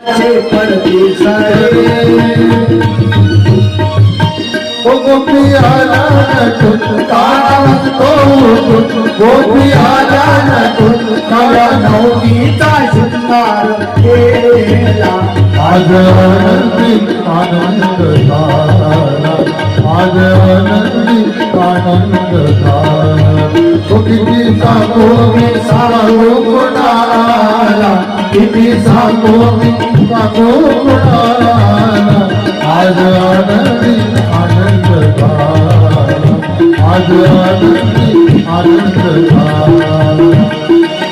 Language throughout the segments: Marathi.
पडती सारे ओ गोपी आला नटून काळात तो गोपी आला नटून नव्या नवनीचा शृंगार केला आज आनंदी आनंद झाला आज आनंदी आनंद झाला तो किती सांगू मी सांगू कोणाला किती सांगू मी सांगू कोणाला आज आनंदी आनंद झाला आज आनंदी आनंद झाला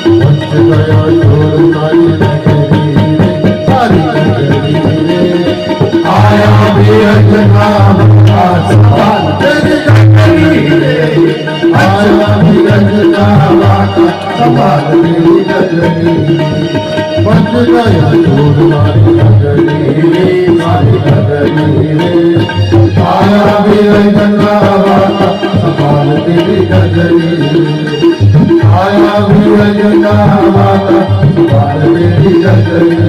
पंच गया छोड़ सारी नगरी आया भी अजना आसमान तेरी नगरी आया भी अजना सवाल तेरी नगरी पंच गया छोड़ सारी नगरी आया भी अजना सवाल तेरी नगरी आया भी अजना सवाल तेरी नगरी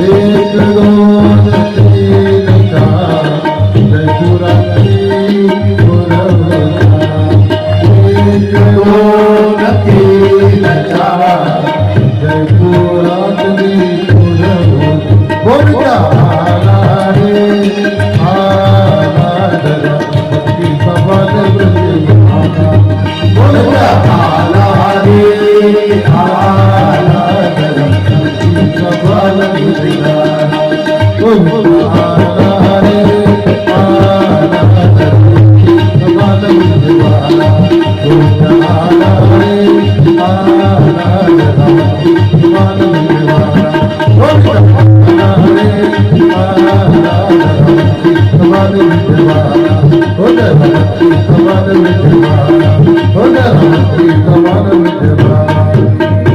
एक दोन तीन चार जयपुराची पुरवठा एक दोन तीन चार जयपुरातली पुरवठा आला रे आला जरा भक्ती सवाल ब्रह्मा आला रे आला जरा भक्ती सवाल ब्रह्मा आला रे आला जरा भक्ती सवाल ब्रह्मा आला रे आला जरा भक्ती सवाल ब्रह्मा आला रे आला जरा भक्ती सवाल ब्रह्मा हो जरा भक्ती सवाल ब्रह्मा हो जरा भक्ती सवाल ब्रह्मा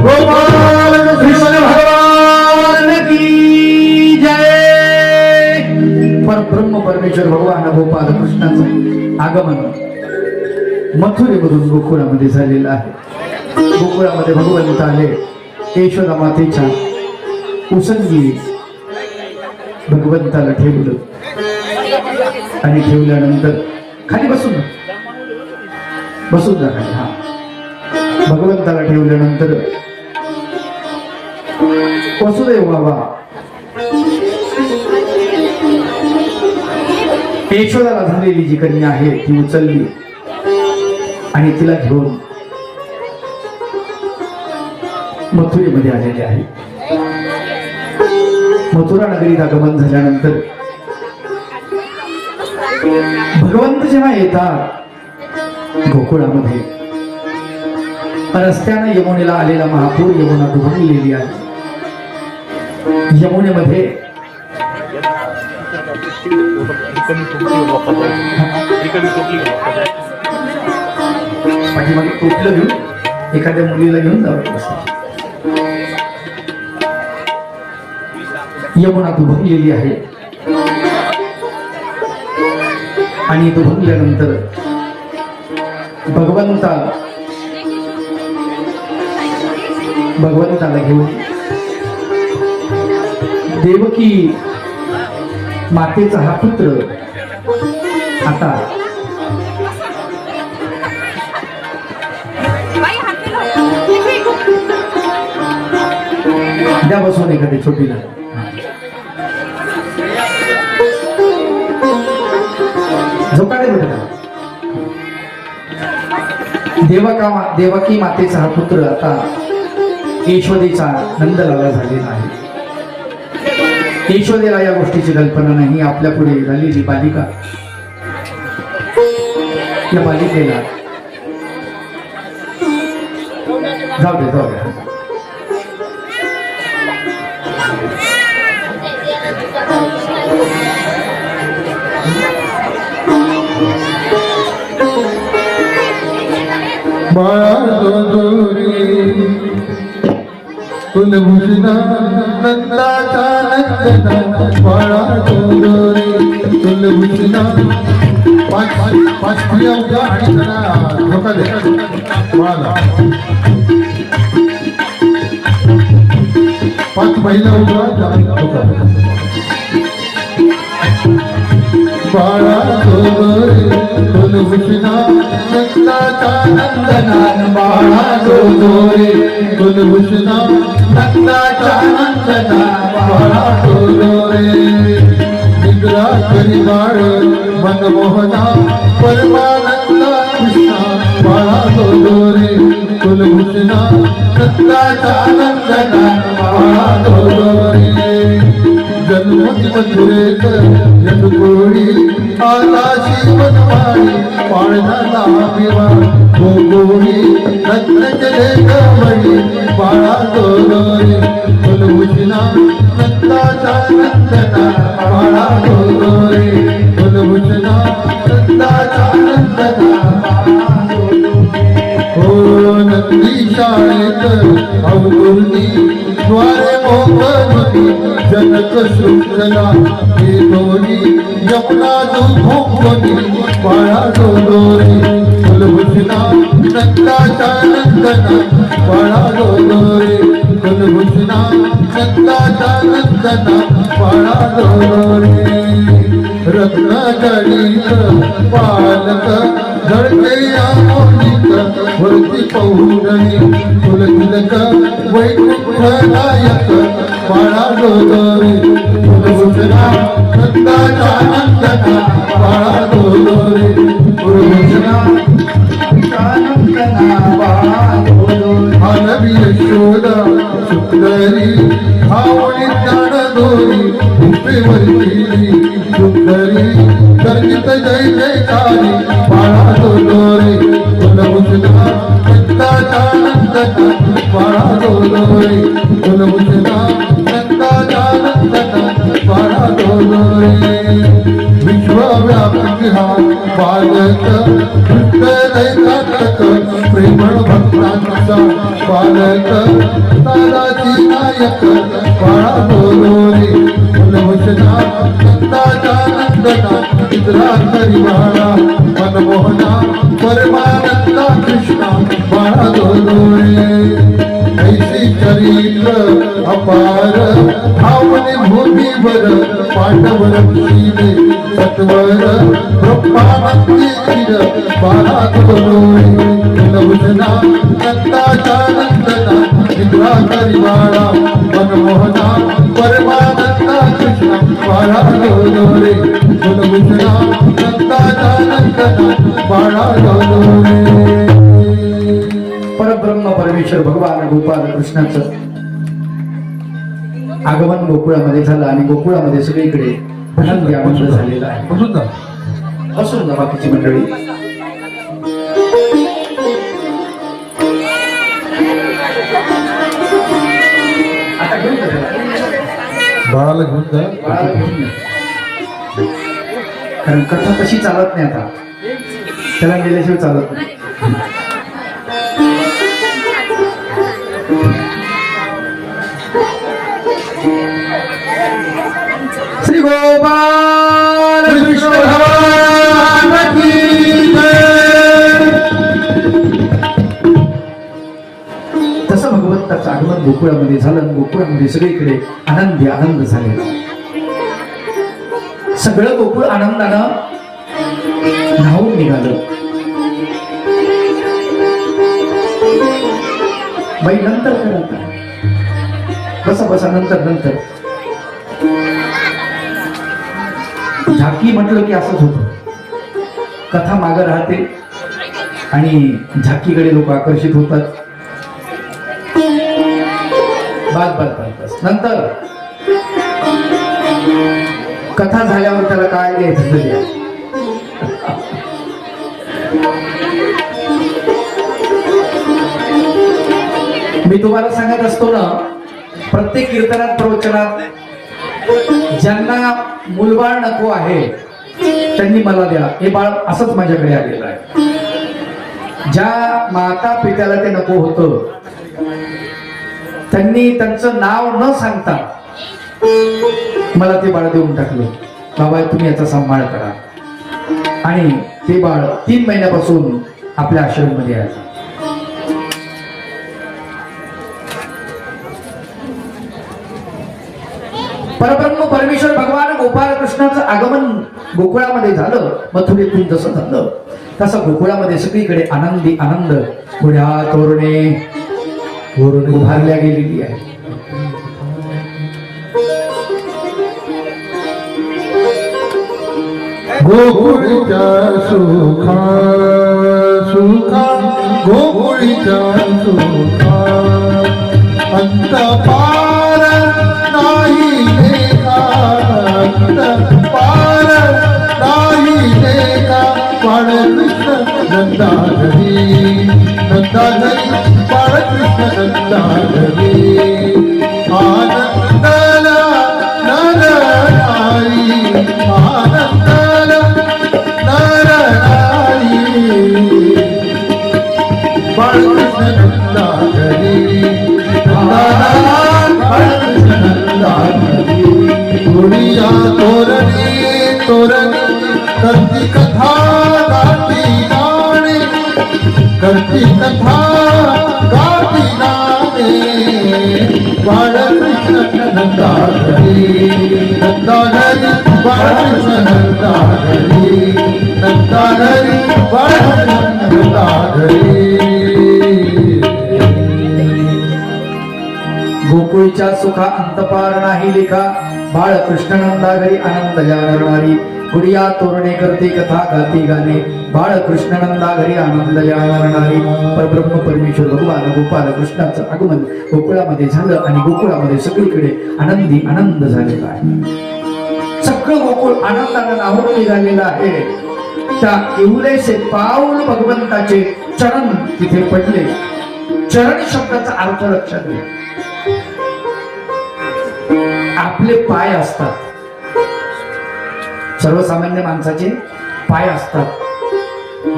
गोपाल कृष्ण भगवान की जय। परब्रह्म परमेश्वर भगवान गोपाल कृष्णाचं आगमन मथुरेमधून गोकुळामध्ये झालेलं आहे। गोकुळामध्ये भगवंत आले यशोदा मातेच्या उसंगी भगवंताला ठेवलं आणि ठेवल्यानंतर खाली बसून जा खाली हा भगवंताला ठेवल्यानंतर वसुदेव बाबा यशोदाला झालेली जी कन्या आहे ती उचलली आणि तिला घेऊन मथुरेमध्ये आलेले आहे। मथुरा नगरीत आगमन झाल्यानंतर भगवंत जेव्हा येतात गोकुळामध्ये रस्त्यानं यमुनेला आलेला महापूर यमुना दुभंगलेली आहे। यमुनेमध्ये पाठीमागे टोपलं घेऊन एखाद्या मुलीला घेऊन जावं यमुना दुभंगलेली आहे आणि दुभंगल्यानंतर भगवंताला घेऊन देवकी मातेचा हा पुत्र आता द्या बसून एखादी छोटीला झोकाडे भेटला देवकी मातेचा हा पुत्र आता यशोदेचा नंदलाला झालेला आहे। यशोदेला या गोष्टीची कल्पना नाही। आपल्या पुढे झालेली बालिका या बालिकेला जाऊ दे कुलभूषणा नंदाचा नंदना बाळा डोंगरी कुलभूषणा पाच प्रिय उद्या आणि त्यांना धोका दे बाळाला पाच पहिला उभा बाळा गोरे कुलभूषणा नंदाचा नंदनान बाळा गोरे कुलभूषणा नंदाचा नंदनान बाळा गोरे निद्रा करी बाळ मनमोहना परमानंद कृष्णा बाळा गोरे कुलभूषणा नंदाचा नंदनान बाळा गोरे जन्मती मथुरेत जन्मोळी आला शिवनवाणी पाळणाला विवा गोगोळी रत्न केले गवळी बाळा गोरे कुलभूषणा नंदाचा नंदना बाळा गोरे कुलभूषणा नंदाचा नंदना हो नंदी शाळेत अवगुर्नी द्वारे मोकळी जनक शृंखला हे दोन्ही यमुना दुभोंगणी बाळा गोरे कुलभूषणा नंदाचा नंदना बाळा गोरे कुलभूषणा नंदाचा नंदना बाळा गोरे रत्नाजडीत पालक झळके आमोदित वरती पौर्णमी कुलतिलक वैकुंठ नायक बाळा गोरे कुलभूषणा नंदाचा नंदना बाळा गोरे कुलभूषणा नंदना बाळा गोरे मानवी यशोदा सुंदरी भावनी ज्ञान दोरी उपेवरती सुंदरी गर्जित जय जयकारी बाळा गोरे कुलभूषणा नंदाचा नंदना बाळा गोरे कुलभूषणा नंदाचा नंदना बाळा गोरे विश्वव्यापी हा बालक हृदयघातक प्रेमळ भक्तांचा बालक ताराची नायक बाळा गोरे कुलभूषणा नंदाचा नंदना निद्रा करी बाळा मनमोहना परमानंदा कृष्णा बाळा गोरे ऐसी चरित्र अपार भावने भूमीवर पांडव रक्षिले सत्वर ब्रह्मानंदी चिर बाळा गोरे कुलभूषणा नंदाचा नंदना निद्रा करी बाळा मनमोहना परमानंदा कृष्णा बाळा गोरे कुलभूषणा नंदाचा नंदना बाळा गोरे परब्रह्म परमेश्वर भगवान गोपाल कृष्णाचं आगमन गोकुळामध्ये झालं आणि गोकुळामध्ये सगळीकडे आनंद आनंद झालेला आहे. बसून जा बाकीची मंडळी. आता घेऊन जा त्याला. बाळाला घेऊन जा. बाळाला घेऊन जा. कारण कथा तशी चालत नाही आता, त्याला गेल्याशिवाय चालत नाही. श्री गोपाल कृष्ण भगवान की जय. तसं भगवंताचं आगमन गोकुळामध्ये झालं आणि गोकुळामध्ये सगळीकडे आनंदी आनंद झालेला. सगळं गोकुळ आनंदानं न्हावून निघालं. बाई नंतर करा, बसा बसा, नंतर नंतर. झाकी म्हटलं की असंच होतं, कथा मागं राहते आणि झाकीकडे लोक आकर्षित होतात. बस बस बस बस. नंतर कथा झाल्यावर त्याला काय द्यायचं ते द्या. मी तुम्हाला सांगत असतो ना, प्रत्येक कीर्तनात प्रवचनात ज्यांना मुलबाळ नको आहे त्यांनी मला द्या. हे बाळ असंच माझ्याकडे आलेलं आहे. ज्या माता पित्याला ते नको होतं त्यांनी त्यांचं नाव न सांगता मला ते बाळ देऊन टाकलं. बाबा तुम्ही याचा सांभाळ करा. आणि ते बाळ 3 महिन्यापासून आपल्या आश्रम मध्ये आहे. परब्रह्म परमेश्वर भगवान गोपाल कृष्णाचं आगमन गोकुळामध्ये झालं. मथुरेतून जसं झालं तसं गोकुळामध्ये सगळीकडे आनंदी आनंद पुढ्या तोरणे उभारल्या गेलेली आहे. गोकुळीच्या सुखा सुखा गोकुळीच्या सुखा अंत पार नाही देखा अंत पार नाही देखा बाळकृष्ण नंदाघरी नंदाघरी बाळकृष्ण नंदाघरी आनंदला नरनारी आनंदला नरनारी बाळकृष्ण नंदाघरी बाळकृष्ण नंदाघरी गुडिया तोरणी तोरणी करती कथा गाती गाणे करती कथा गाती गाणे बाळकृष्ण नंदाघरी नंदाघरी बाळकृष्ण नंदाघरी नंदाघरी बाळकृष्ण नंदाघरी. गोकुळच्या सुखा अंतपार नाही लेखा बाळकृष्ण नंदाघरी आनंद जाणणारी गुडिया तोरणे करते कथा गाती गाणे बाळकृष्ण नंदाघरी आनंद जाणणारी. परब्रह्म परमेश्वर भगवान गोपाल कृष्णाचं आगमन गोकुळामध्ये झालं आणि गोकुळामध्ये सगळीकडे आनंदी आनंद झालेला आहे. सगळं गोकुळ आनंदानं नाहून निघालेलं आहे. त्या एवढेसे पाऊल भगवंताचे चरण तिथे पडले. चरण शब्दाचा अर्थ लक्षात घ्या. आपले पाय असतात, सर्वसामान्य माणसाचे पाय असतात,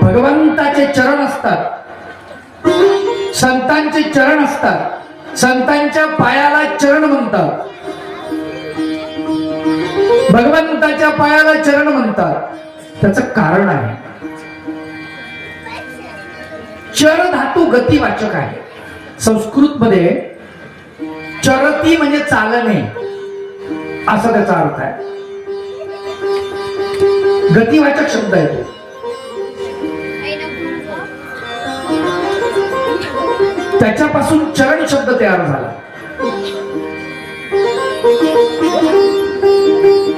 भगवंताचे चरण असतात, संतांचे चरण असतात. संतांच्या पायाला चरण म्हणतात, भगवंताच्या पायाला चरण म्हणतात. त्याचं कारण आहे. चर धातू गतिवाचक आहे. संस्कृत मध्ये चरती म्हणजे चालणे असा त्याचा अर्थ आहे. गतिवाचक शब्द आहे तो. त्याच्यापासून चरण शब्द तयार झाला.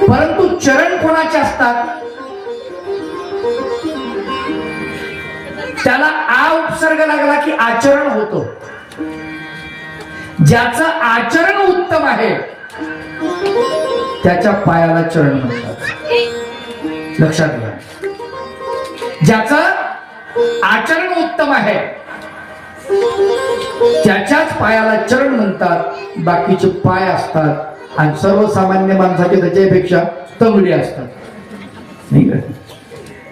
परंतु चरण कोणाचे असतात? त्याला आ उपसर्ग लागला की आचरण होतो. ज्याचं आचरण उत्तम आहे त्याच्या पायाला चरण म्हणतात. लक्षात घ्या. ज्याचं आचरण उत्तम आहे त्याच्याच पायाला चरण म्हणतात. बाकीचे पाय असतात आणि सर्वसामान्य माणसाचे त्याच्यापेक्षा तंगडी असतात. नाही का?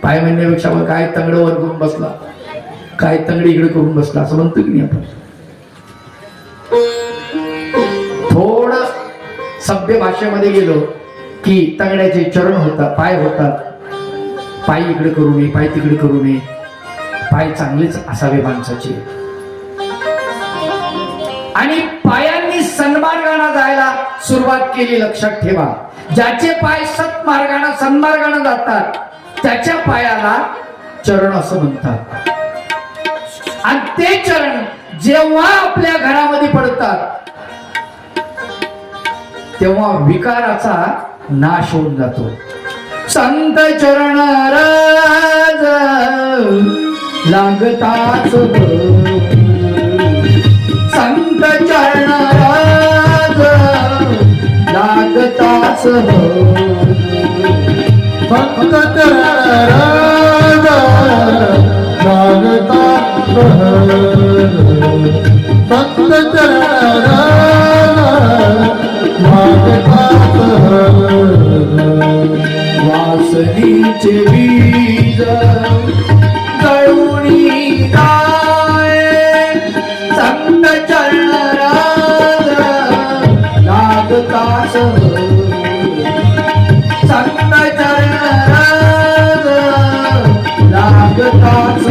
पाय म्हणण्यापेक्षा मग काय तंगड वर करून बसला, काय तंगडी इकडे करून बसला असं म्हणतो की नाही आपण. थोड सभ्य भाषेमध्ये गेलो की तंगड्याचे चरण होतात, पाय होतात. पाय इकडे करू नये, पाय तिकडे करू नये, पाय चांगलेच असावे माणसाचे. आणि पायांनी सन्मार्गाने जायला सुरुवात केली. लक्षात ठेवा, ज्याचे पाय सत्मार्गाने सन्मार्गाने जातात त्याच्या पायाला चरण असं म्हणतात. आणि ते चरण जेव्हा आपल्या घरामध्ये पडतात तेव्हा विकाराचा नाश होऊन जातो. संत चरण राज लागताच, संत चरण राज लागताच, संत चरण राज लागताच, संत चरण लागताच. वासनीचे बीज जळूनी जाय, संत चरण राज लागताच, संत चरण राज लागताच.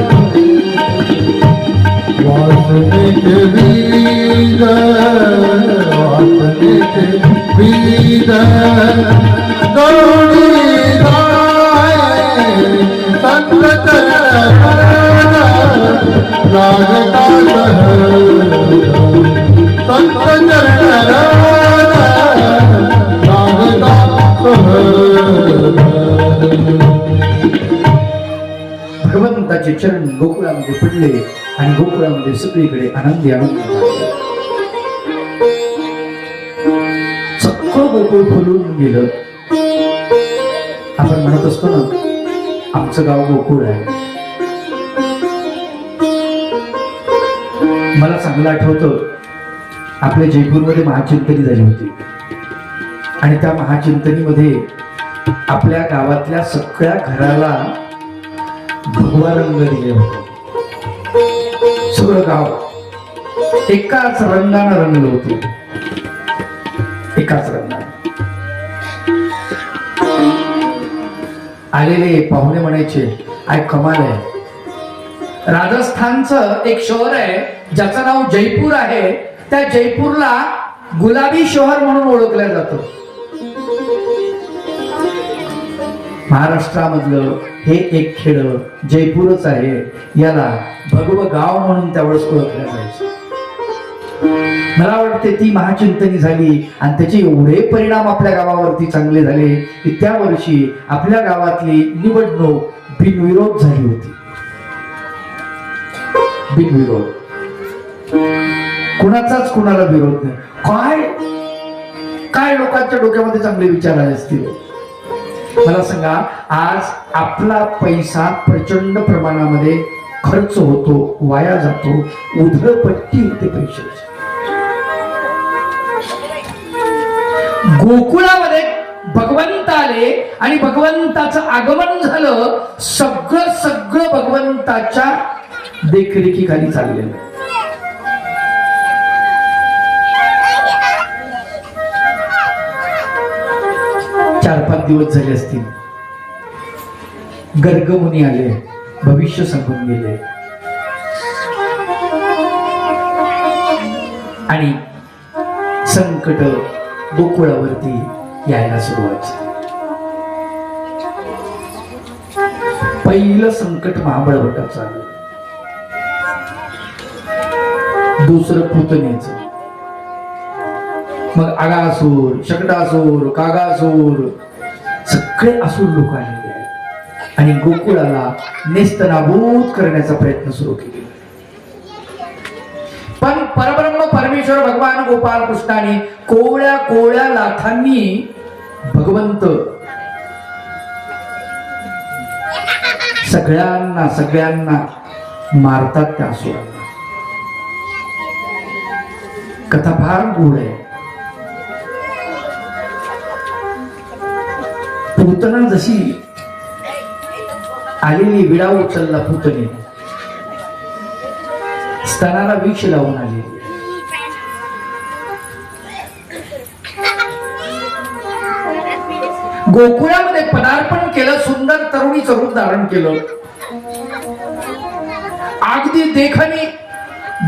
वासनीचे बीज बीज वासनेचे बीज गौरी गाय संत चरण लागता संत चरण लागता भगवंताचे चरण गोकुळामध्ये पडले आणि गोकुळामध्ये सगळीकडे आनंदी आनंद झाला. सगळं गोकुळ फुलून गेलं. आपण म्हणत असतो ना, आमचं गाव गोकुळ आहे. मला चांगलं आठवतं, आपल्या जयपूरमध्ये महाचिंतनी झाली होती आणि त्या महाचिंतनीमध्ये आपल्या गावातल्या सगळ्या घराला भगवा रंग दिले होते. सगळं गाव एकाच रंगानं रंगलं होतं, एकाच रंगाने. आलेले पाहुणे म्हणायचे, आय कमाल आहे. राजस्थानचं एक शहर आहे ज्याचं नाव जयपूर आहे, त्या जयपूरला गुलाबी शहर म्हणून ओळखलं जातं. महाराष्ट्रामधलं हे एक खेड जयपूरच आहे, याला भगव गाव म्हणून त्यावेळेस ओळखलं जायचं. मला वाटते ती महाचिंतनी झाली आणि त्याचे एवढे परिणाम आपल्या गावावरती चांगले झाले की त्या वर्षी आपल्या गावातली निवडणूक बिनविरोध झाली होती. बिनविरोध, कुणाचाच कुणाला विरोध नाही. काय काय लोकांच्या डोक्यामध्ये चांगले विचार आले असतील. मला सांगा, आज आपला पैसा प्रचंड प्रमाणामध्ये खर्च होतो, वाया जातो, उधळपट्टी होते पैशाची. गोकुळामध्ये भगवंत आले आणि भगवंताचं आगमन झालं. सगळं सगळं भगवंताच्या देखरेखीखाली चाललेलं. 4-5 दिवस झाले असतील. गर्गमुनी आले, भविष्य सांगून गेले आणि संकट गोकुळावरती यायला सुरुवात झाली. पहिलं संकट महाबळवटाचं आलं, दुसरं पुतनेचं, मग आगासूर, शकटासूर, कागासूर, सगळे असुर लोक आलेले आहेत आणि गोकुळाला नेस्तनाबूत करण्याचा प्रयत्न सुरू केला. पण परब्रह्म परमेश्वर भगवान गोपाल कृष्णाने कोवळ्या कोवळ्या लाथांनी भगवंत सगळ्यांना मारतात त्या असुरांना. कथा फार गोड आहे. पूतना जशी आलेली, विडा उचलला पूतने, स्तनाला विष लावून आलेली. गोकुळामध्ये पदार्पण केलं, सुंदर तरुणीचं रूप धारण केलं. अगदी देखणी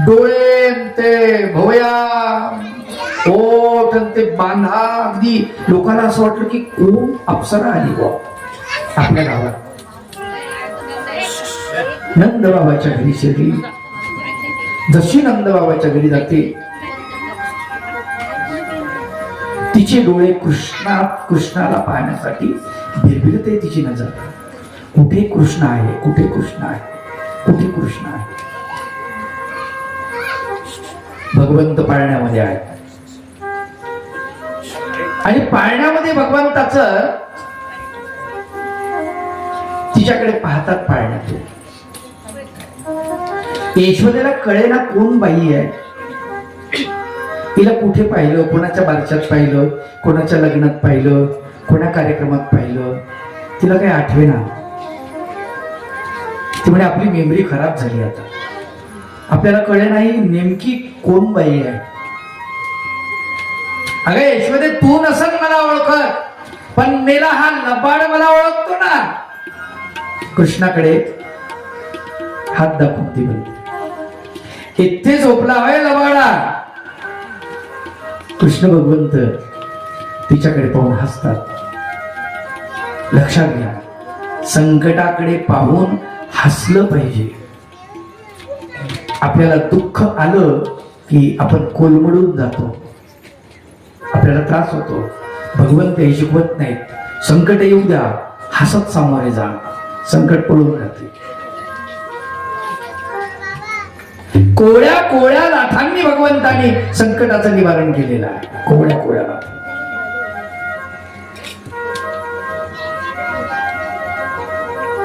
डोळे ते भोया, ओठ ते बांधा, अगदी लोकांना असं वाटलं की कोण अप्सरा आली बा आपल्या गावात. नंद बाबाच्या घरी शिरली. जशी नंद बाबाच्या घरी जाते, तिचे डोळे कृष्णाला पाहण्यासाठी भिरभिरते तिची नजर. कुठे कृष्ण आहे, कुठे कृष्ण आहे, कुठे कृष्ण आहे. भगवंत पाळण्यामध्ये आहे आणि पाळण्यामध्ये भगवंताचं तिच्याकडे पाहतात. पाळण्यात यशोदेला कळेना कोण बाई आहे. तिला कुठे पाहिलं, कोणाच्या बारशात पाहिलं, कोणाच्या लग्नात पाहिलं, कोणा कार्यक्रमात पाहिलं, तिला काही आठवेना. ती म्हणे आपली मेमरी खराब झाली, आता आपल्याला कळे नाही नेमकी कोण बाई आहे. अगं यशोदे, तू नसन मला ओळखत, पण मेला हा लबाड मला ओळखतो ना. कृष्णाकडे हात दाखवून ती म्हणते, इथे झोपला होय लबाडा, कृष्ण भगवंत तिच्याकडे पाहून हसतात. लक्षात घ्या, संकटाकडे पाहून हसलं पाहिजे. आपल्याला दुःख आलं की आपण कोलमडून जातो, आपल्याला त्रास होतो. भगवंत हे शिकवत नाहीत. संकट येऊ द्या, हसत सामोरे जा, संकट पळून जाते. कोळ्या कोळ्या लाथांनी भगवंतांनी संकटाचं निवारण केलेलं आहे. कोळ्या कोळ्या लाथा.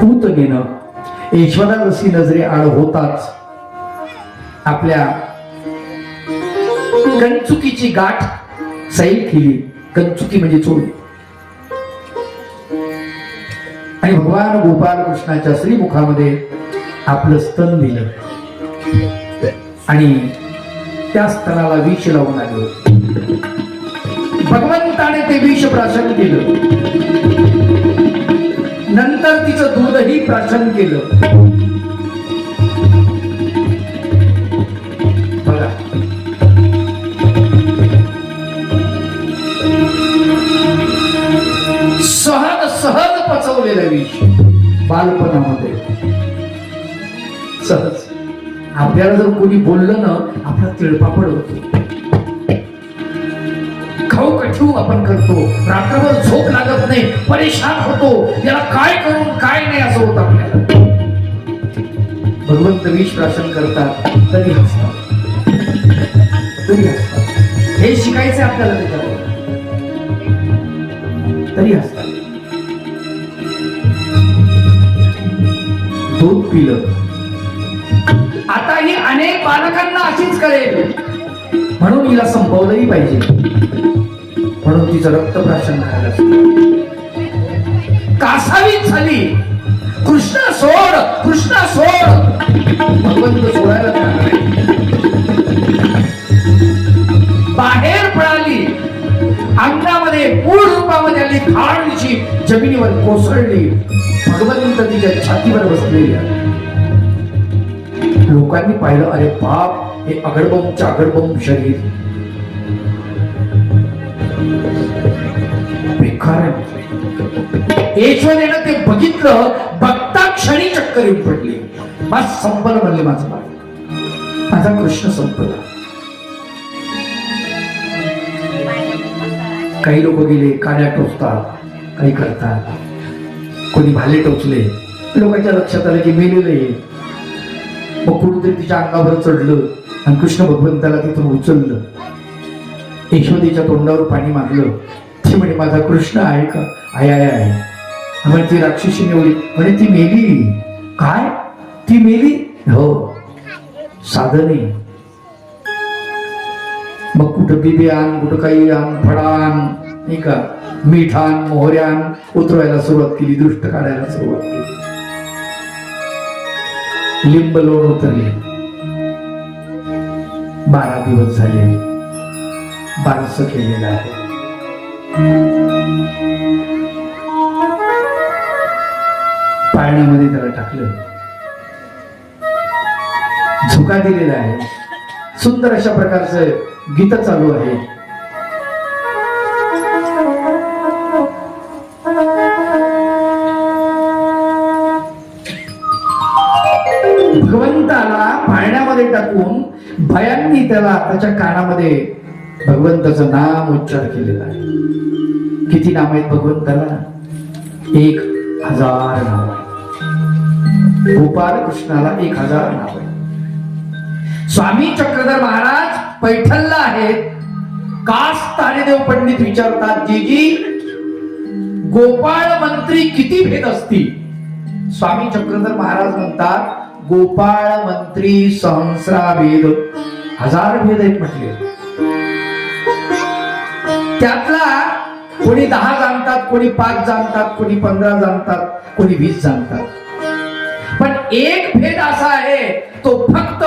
पूतनेनं यशोदा जशी नजरे आड होताच आपल्या कंचुकीची गाठ सैल केली. कंचुकी म्हणजे चोरी. आणि भगवान गोपाल कृष्णाच्या श्रीमुखामध्ये आपलं स्तन दिलं आणि त्या स्तनाला विष लावून आले होते. भगवंताने ते विष प्राशन केलं. नंतर तिचं दूधही प्राशन केलं. बघा, सहज सहज पचवलेलं विष बालपणामध्ये. सहज. आपल्याला जर कोणी बोललं ना, आपला तिळपापड होतो, खाऊ कठू आपण करतो, रात्रभर झोप लागत नाही, परेशान होतो, याला काय करून काय नाही असं होतं आपल्याला. भगवंत विष प्राशन करतात तरी हसतात, तरी हसतात. हे शिकायचं आपल्याला त्याच्यावर, तरी हसतात. दूध पिलं. आता ही अनेक बालकांना अशीच करेल, म्हणून हिला संपवलंही पाहिजे, म्हणून तिचं रक्त प्राशन करायला कासावीत झाली. कृष्ण सोड, कृष्ण सोड. भगवंत सोडायला तयार नाही. बाहेर पळाली, अंगामध्ये मूळ रूपामध्ये आली, खाडची जमिनीवर कोसळली. भगवंत तिच्या छातीवर बसलेली. लोकांनी पाहिलं, अरे बाप, हे अगडबमच्या अगडबम शरीर बेकार आहे. यशोदेनं ते बघितलं. बघता क्षणी चक्कर येऊन पडली. बस संपलं म्हणले माझं बाळ, माझा कृष्ण संपला. काही लोक गेले, काड्या टोचतात, काही करतात, कोणी भाले टोचले. लोकांच्या लक्षात आलं की मेलेलं आहे. मग कुठेतरी तिच्या अंगावर चढलं आणि कृष्ण भगवंताला तिथून उचललं. यशोदेच्या तोंडावर पाणी मारलं. ती म्हणे, माझा कृष्ण आहे का? आहे आहे आहे. म्हणे ती राक्षसी निवडली. म्हणे ती मेली. काय? ती मेली? हो, साधं नाही. मग कुठं बिबे आण, कुठं काही आण, फडान, नाही का, मिठान, मोहऱ्यान उतरवायला सुरुवात केली, दृष्ट काढायला सुरुवात केली. लिंब लोण उतरले. 12 दिवस झाले, बारसं केलेलं आहे. पाळण्यामध्ये त्याला टाकलं, झुका दिलेला आहे. सुंदर अशा प्रकारचं गीत चालू आहे. भगवंताला पाळण्यामध्ये टाकून भयांनी त्याच्या कानामध्ये भगवंताचं नाम उच्चार केलेला आहे. किती नाम आहेत भगवंताला? 1000 नाव आहे. गोपाल कृष्णाला 1000 नाव आहे. स्वामी चक्रधर महाराज पैठणला आहेत. कास तारेदेव पंडित विचारतात, जीजी गोपाळ मंत्री किती भेद असतील? स्वामी चक्रधर महाराज म्हणतात, गोपाळ मंत्री सहस्रा भेद, 1000 भेद आहेत म्हटले. त्यातला कोणी 10 जाणतात, कोणी 5 जाणतात, कोणी 15 जाणतात, कोणी 20 जाणतात. पण एक भेद असा आहे, तो फक्त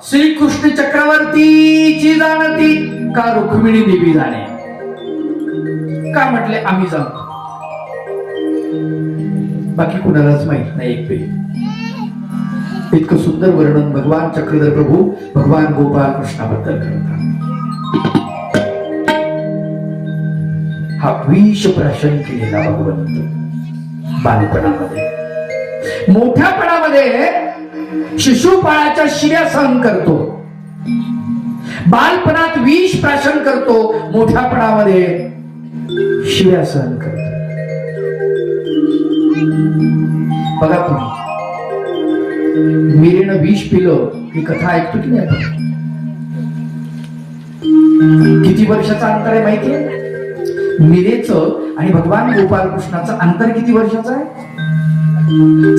श्रीकृष्ण चक्रवर्तीची जाणती का रुक्मिणी देवी जाणे? का म्हटले आम्ही जाणतो, बाकी कुणालाच माहित नाही. एक भेद. इतकं सुंदर वर्णन भगवान चक्रधर प्रभू भगवान गोपाल कृष्णाबद्दल करतात. हा विष प्राशन केलेला भगवंत बालपणामध्ये. मोठ्यापणामध्ये शिशुपाळाच्या शिव्या सहन करतो, बालपणात विष प्राशन करतो, मोठ्यापणामध्ये शिव्या सहन करतो. बघा तुम्ही, मिरेनं विष पिलं ही कथा ऐकतो की नाही आपण? किती वर्षाचं अंतर आहे माहितीये? मिरेचं आणि भगवान गोपालकृष्णाचं अंतर किती वर्षाचं आहे?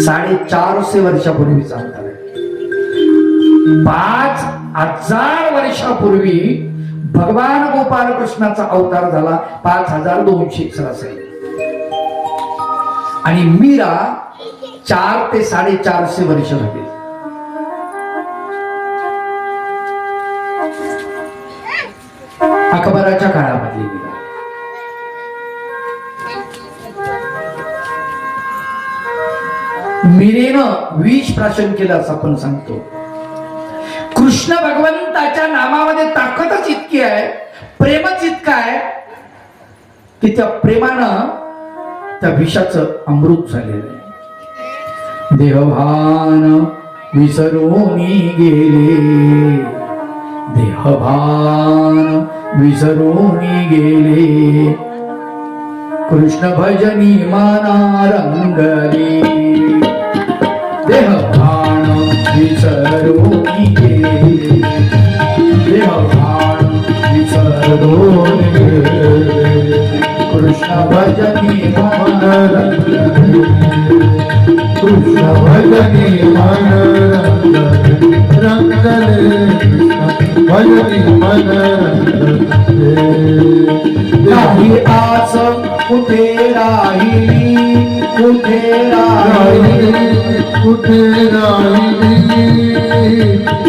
450 वर्षापूर्वीचं अंतर आहे. 5000 वर्षापूर्वी भगवान गोपालकृष्णाचा अवतार झाला. 5200 सरासरी. आणि मीरा 4 ते 450 वर्ष झाली. अकबराच्या काळामधली मीरा. मीरेनं विष प्राशन केलं असं आपण सांगतो. कृष्ण भगवंताच्या नामामध्ये ताकदच इतकी आहे, प्रेमच इतकं आहे की त्या प्रेमानं त्या विषाचं अमृत झालेलं आहे. देहभान विसरून गेले, देहभान विसरून गेले, कृष्ण भजनी मना रंगले, देहभान विसरून गेले, देहभान विसरून गेले, कृष्ण भजनी मन रंगले, कृष्ण भजनी मन रंगले, भजनी मन रंगले. नाही आस कुठे राहिली, कुठे राहिली, कुठे राहिली,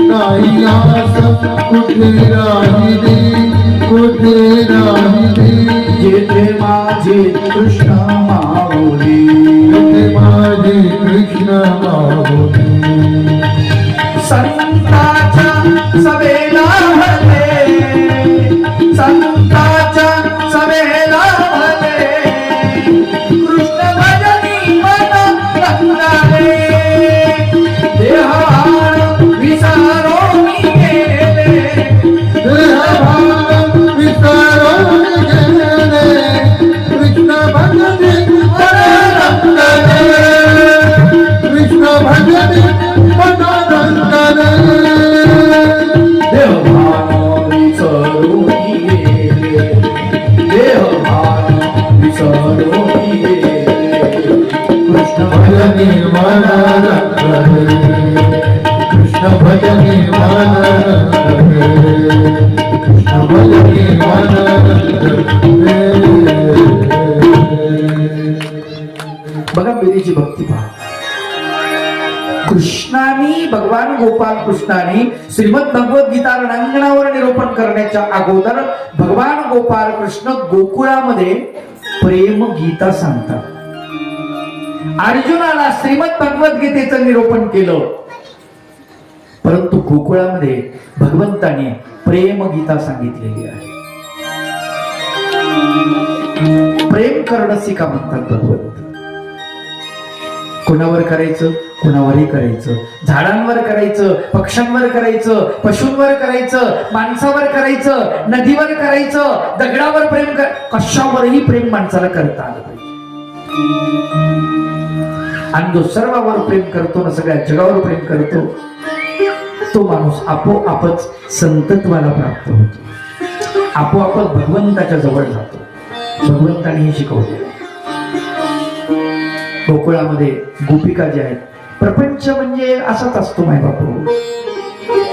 नाही आस कुठे राहिली, कुठे राहिली, जेथे माझे कृष्ण माऊली, जेथे माझे कृष्ण माऊली. संताच्या सभेला भले, संताच्या सभेला भले, कृष्ण भजनी मन रंगले, देहभान विसरून गेले, देहभान विसरून गेले, कृष्ण भजनी मन रंगले, कृष्ण भजनी मन रंगले. देहभान विसरून गेले, देहभान विसरून गेले, कृष्ण भजनी मन रंगले, कृष्ण भजनी मन रंगले, कृष्ण भजनी मन रंगले. बघा मिरेची भक्ती पहा. कृष्णाने, भगवान गोपाल कृष्णाने श्रीमद भगवद्गीता रणांगणावर निरूपण करण्याच्या अगोदर भगवान गोपाल कृष्ण गोकुळामध्ये प्रेम गीता सांगतात. अर्जुनाला श्रीमद भगवद्गीतेचं निरूपण केलं, परंतु गोकुळामध्ये भगवंताने प्रेम गीता सांगितलेली आहे. प्रेम करणं शिका म्हणतात भगवंत. कोणावर करायचं, कोणावरही करायचं, झाडांवर करायचं, पक्ष्यांवर करायचं, पशूंवर करायचं, माणसावर करायचं, नदीवर करायचं, दगडावर प्रेम कशावरही प्रेम माणसाला करता आलं पाहिजे. आणि जो सर्वावर प्रेम करतो ना, सगळ्या जगावर प्रेम करतो, तो माणूस आपोआपच संतत्वाला प्राप्त होतो, आपोआपच भगवंताच्या जवळ जातो. भगवंताने हे शिकवले. गोकुळामध्ये गोपिका जे आहेत, प्रपंच म्हणजे असाच असतो माय बापू.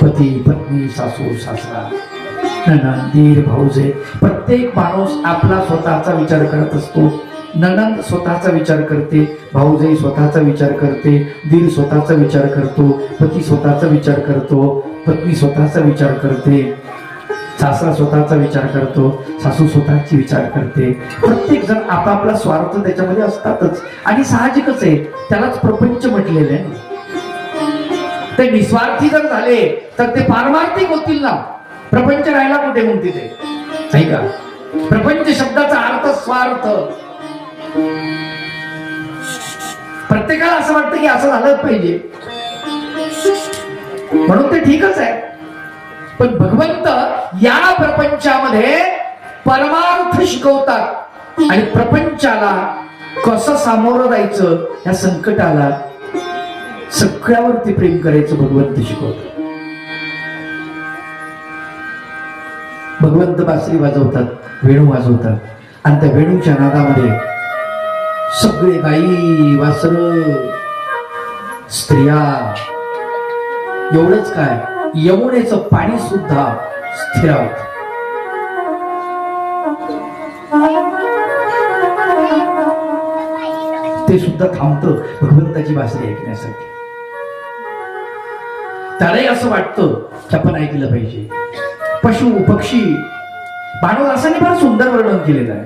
पती पत्नी, सासू सासरा, नणंद दीर भाऊजे, प्रत्येक माणूस आपला स्वतःचा विचार करत असतो. नणंद स्वतःचा विचार करते, भाऊजे स्वतःचा विचार करते, दीर स्वतःचा विचार करतो, पती स्वतःचा विचार करतो, पत्नी स्वतःचा विचार करते, सासरा स्वतःचा विचार करतो, सासू स्वतःची विचार करते. प्रत्येक जण आपापला स्वार्थ त्याच्यामध्ये असतातच, आणि साहजिकच आहे, त्यालाच प्रपंच म्हटलेलं आहे. ते निस्वार्थी जर झाले तर ते पारमार्थिक होतील ना. प्रपंच राहिला कुठे मग तिथे, नाही का? प्रपंच शब्दाचा अर्थ स्वार्थ. प्रत्येकाला असं वाटतं की असं झालंच पाहिजे, म्हणून ते ठीकच आहे. पण भगवंत या प्रपंचामध्ये परमार्थ शिकवतात आणि प्रपंचाला कसं सामोरं जायचं, या संकटाला सगळ्यावरती प्रेम करायचं भगवंत शिकवतात. भगवंत बासरी वाजवतात, वेणू वाजवतात आणि त्या वेणूच्या नादामध्ये सगळे गाई वासर स्त्रिया, एवढंच काय यमुनेचं पाणी सुद्धा स्थिरावत. ते सुद्धा थांबतं भगवंताची बासरी ऐकण्यासाठी. त्यालाही असं वाटतं की आपण ऐकलं पाहिजे. पशु पक्षी, भागवत असाने फार सुंदर वर्णन केलेलं आहे.